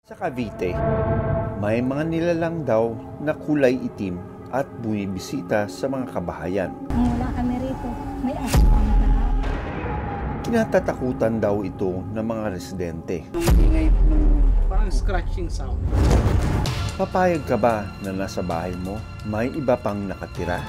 Sa Cavite, may mga nilalang daw na kulay itim at bumibisita sa mga kabahayan. Mula kami rito, may aswang lahat. Kinatatakutan daw ito ng mga residente. Ingay parang scratching sound. Papayag ka ba na nasa bahay mo may iba pang nakatira?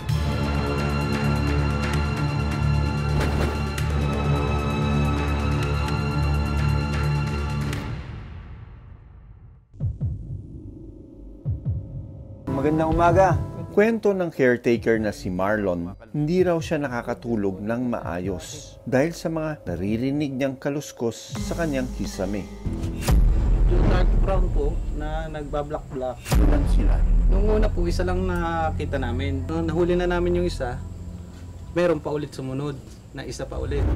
Magandang umaga. Kwento ng caretaker na si Marlon, hindi raw siya nakakatulog ng maayos dahil sa mga naririnig niyang kaluskos sa kanyang kisame. Yung dark brown po na nagbablock-block. Ilan sila? Nung una po, isa lang nakita namin. Nung nahuli na namin yung isa, meron pa ulit sumunod na isa pa ulit.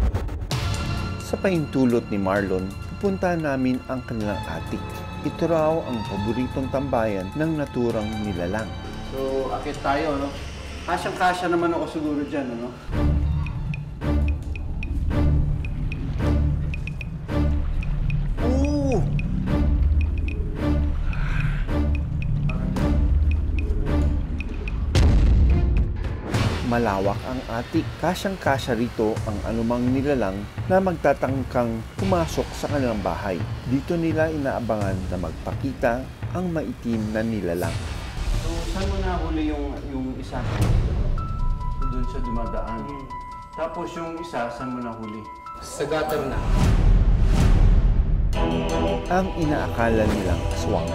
Sa paintulot ni Marlon, pupuntahan namin ang kanilang attic. Ito raw ang paboritong tambayan ng naturang nilalang. So, akit tayo, no? Kasyang-kasya naman ako siguro dyan, ano? Oo! Malawak ang attic. Kasyang-kasya rito ang anumang nilalang na magtatangkang pumasok sa kanilang bahay. Dito nila inaabangan na magpakita ang maitim na nilalang. So, saan mo nahuli yung isa? Doon siya dumadaan. Tapos yung isa, saan mo nahuli? Sa gutter na. Ang inaakala nilang aswang.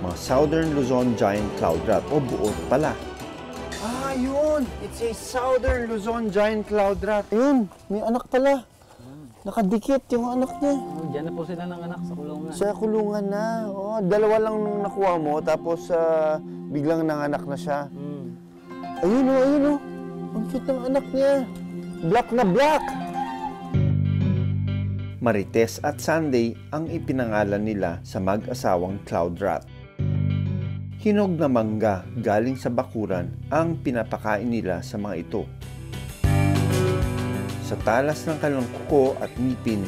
Mga Southern Luzon Giant Cloud Rat o buot pala. Ah, yun! It's a Southern Luzon Giant Cloud Rat. Ayun, may anak pala. Nakadikit yung anak niya. Diyan na po sila ng anak sa kulungan. Sa kulungan na. Oh, dalawa lang nung nakuha mo, tapos biglang nanganak na siya. Ayun o, ayun o. Ang cute ng anak niya. Black na black. Marites at Sunday ang ipinangalan nila sa mag-asawang Cloud Rat. Hinog na mangga galing sa bakuran ang pinapakain nila sa mga ito. Sa talas ng kanilang kuko at ngipin,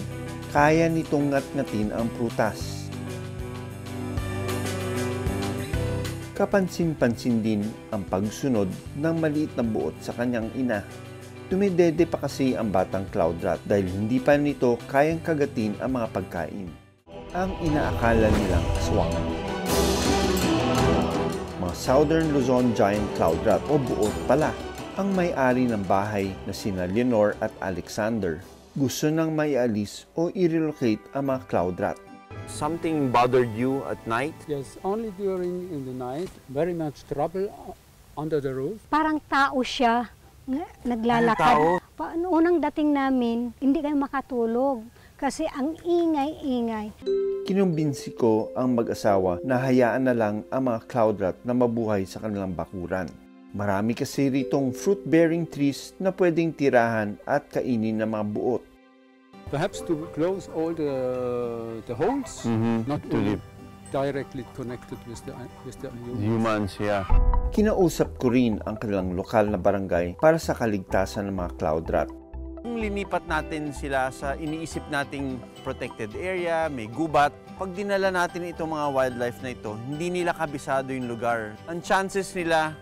kaya nitong ngat-ngatin ang prutas. Kapansin-pansin din ang pagsunod ng maliit na buot sa kanyang ina. Dumidede pa kasi ang batang Cloud Rat dahil hindi pa nito kayang kagatin ang mga pagkain. Ang inaakala nilang aswang. Mga Southern Luzon Giant Cloud Rat o buot pala. Ang may-ari ng bahay na sina Leonor at Alexander gusto nang maialis o i-relocate ang mga Cloud Rat. Something bothered you at night? Yes, only during in the night. Very much trouble under the roof. Parang tao siya, naglalakad. Unang dating namin, hindi kayo makatulog kasi ang ingay-ingay. Kinumbinsi ko ang mag-asawa na hayaan na lang ang mga Cloud Rat na mabuhay sa kanilang bakuran. Marami kasi ritong fruit-bearing trees na pwedeng tirahan at kainin ng mga buot. Perhaps to close all the holes, not to only live. directly connected with the Humans, yeah. Kinausap ko rin ang kanilang lokal na barangay para sa kaligtasan ng mga Cloud Rat. Kung linipat natin sila sa iniisip nating protected area, may gubat, pag dinala natin itong mga wildlife na ito, hindi nila kabisado yung lugar. Ang chances nila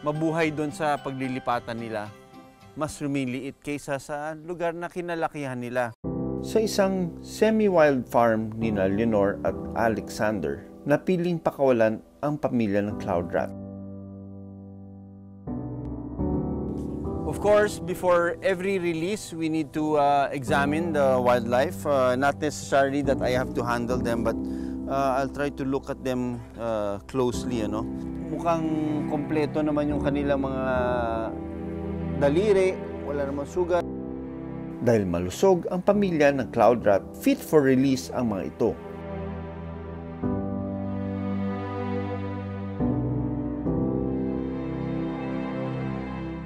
mabuhay doon sa paglilipatan nila, mas lumiliit kaysa sa lugar na kinalakihan nila. Sa isang semi-wild farm ni Leonor at Alexander, napiling pakawalan ang pamilya ng Cloud Rat. Of course, before every release, we need to examine the wildlife. Not necessarily that I have to handle them, but I'll try to look at them closely. Ano? Mukhang kompleto naman yung kanilang mga daliri, wala namang sugat. Dahil malusog ang pamilya ng Cloud Rat, fit for release ang mga ito.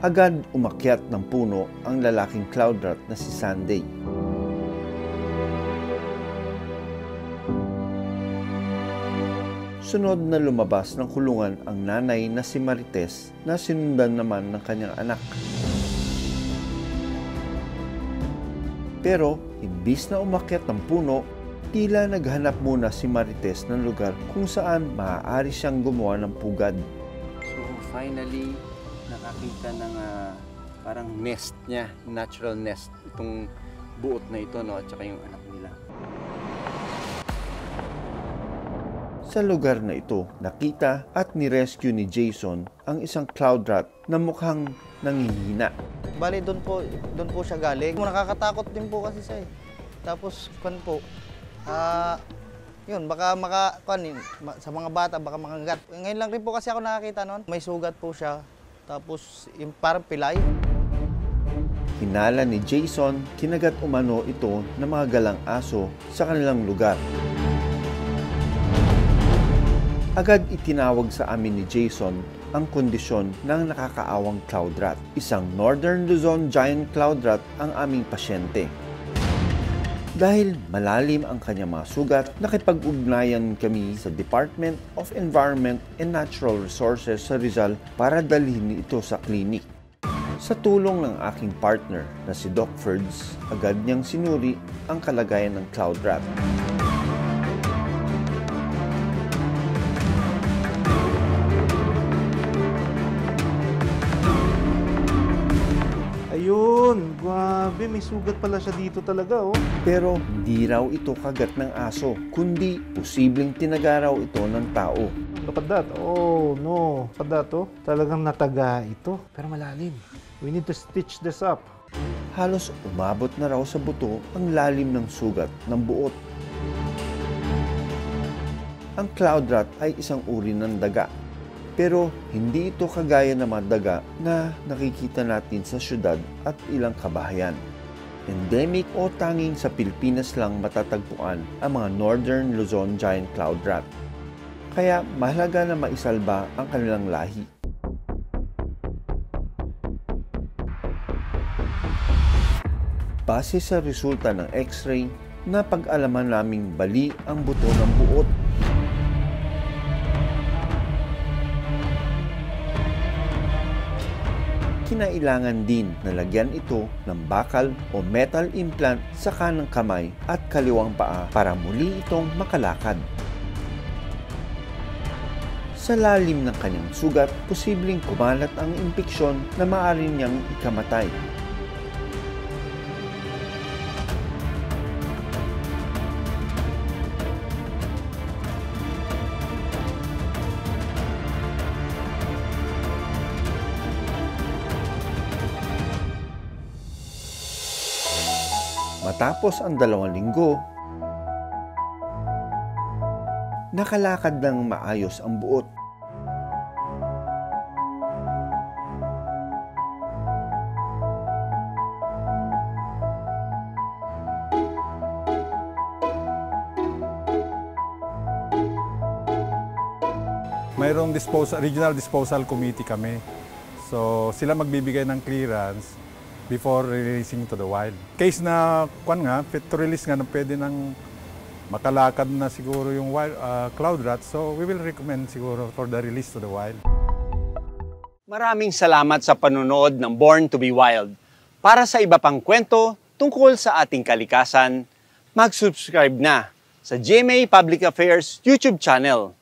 Agad umakyat ng puno ang lalaking Cloud Rat na si Sunday. Sunod na lumabas ng kulungan ang nanay na si Marites na sinundan naman ng kanyang anak. Pero imbis na umakyat ng puno, Tila naghanap muna si Marites ng lugar kung saan maaari siyang gumawa ng pugad. So finally, nakakita ng parang nest niya, natural nest, itong buot na ito, no, at saka yung anak nila. Sa lugar na ito, nakita at nirescue ni Jason ang isang cloud rat na mukhang nangihina. Bali, doon po siya galing. Nakakatakot din po kasi siya eh. Tapos, yun, baka sa mga bata, baka makagat. Ngayon lang rin po kasi ako nakakita noon. May sugat po siya. Tapos, yung parang pilay. Hinala ni Jason, kinagat umano ito ng mga galang aso sa kanilang lugar. Agad itinawag sa amin ni Jason ang kondisyon ng nakakaawang cloud rat. Isang Northern Luzon giant cloud rat ang aming pasyente. Dahil malalim ang kanyang mga sugat, nakipag-ugnayan kami sa Department of Environment and Natural Resources sa Rizal para dalhin ito sa klinik. Sa tulong ng aking partner na si Doc Ferds, agad niyang sinuri ang kalagayan ng cloud rat. Ayun, grabe, may sugat pala siya dito talaga, oh. Pero hindi raw ito kagat ng aso, kundi posibleng tinaga raw ito ng tao. Look at that. Oh, no. Look at that, oh. Talagang nataga ito. Pero malalim. We need to stitch this up. Halos umabot na raw sa buto ang lalim ng sugat ng buot. Ang cloud rat ay isang uri ng daga. Pero hindi ito kagaya ng mga daga na nakikita natin sa syudad at ilang kabahayan. Endemic o tanging sa Pilipinas lang matatagpuan ang mga Northern Luzon giant cloud rat. Kaya mahalaga na maisalba ang kanilang lahi. Base sa resulta ng X-ray, napag-alaman naming bali ang buto ng buot. Kinailangan din na lagyan ito ng bakal o metal implant sa kanang kamay at kaliwang paa para muli itong makalakad. Sa lalim ng kanyang sugat, posibleng kumalat ang impeksyon na maaari niyang ikamatay. Matapos ang 2 linggo, nakalakad ng maayos ang buot. Mayroong regional disposal committee kami. So sila magbibigay ng clearance before releasing to the wild. Case na to release nga na pwede nang makalakad na siguro yung wild, cloud rat, so we will recommend siguro for the release to the wild. Maraming salamat sa panonood ng Born to be Wild. Para sa iba pang kwento tungkol sa ating kalikasan, mag-subscribe na sa GMA Public Affairs YouTube channel.